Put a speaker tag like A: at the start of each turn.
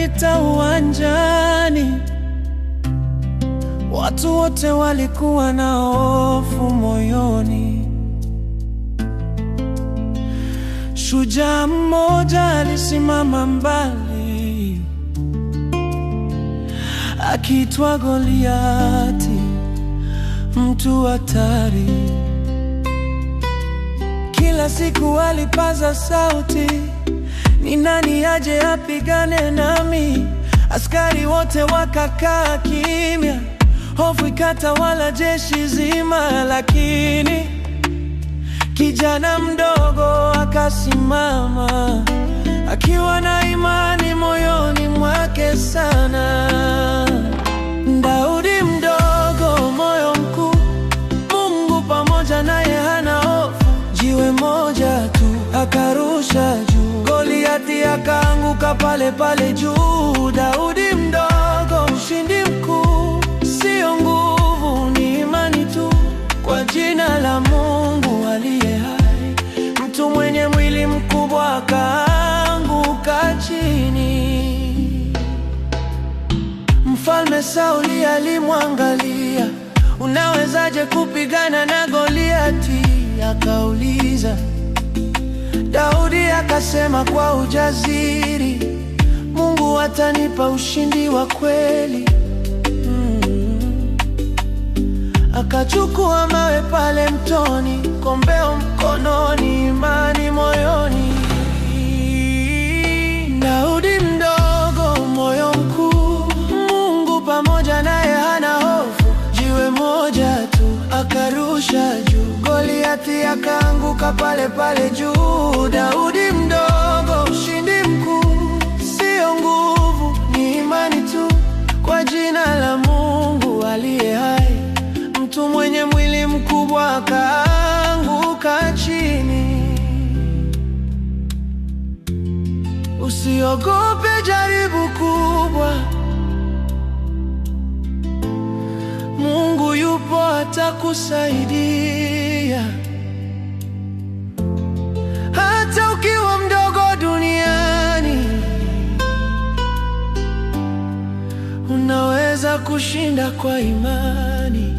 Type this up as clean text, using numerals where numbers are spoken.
A: vita uwanjani, watu wote walikuwa na hofu moyoni. Shujaa mmoja alisimama mbali, akiitwa Goliati, mtu hatari. Kila siku alipaza sauti, ni nani aje apigane nami? Askari wote wakakaa kimya, hofu ikatawala jeshi zima. Lakini kijana mdogo akasimama, akiwa na imani moyoni mwake sana. Daudi mdogo, moyo mkuu, Mungu pamoja naye hana hofu. Jiwe moja tu akarusha juu, Goliati akaanguka pale pale juu. Daudi mdogo, ushindi mkuu, sio nguvu, ni imani tu, kwa jina la Mungu aliye hai. Mtu mwenye mwili mkubwa akaanguka chini. Mfalme Sauli alimwangalia, unawezaje kupigana na Goliati? Akauliza. Daudi akasema kwa ujasiri, Mungu atanipa ushindi wa kweli. Akachukua mawe pale mtoni, kombeo mkononi, imani moyoni. Daudi mdogo, moyo mkuu, Mungu pamoja naye hana hofu. Jiwe moja tu akarusha juu, Goliati akaanguka pale pale juu. Daudi mdogo, ushindi mkuu, sio nguvu, ni imani tu, kwa jina la Mungu aliye hai. Mtu mwenye mwili mkubwa akaanguka chini. Usiogope jaribu kubwa, Mungu yupo atakusaidia. Hata ukiwa mdogo duniani, unaweza kushinda kwa imani.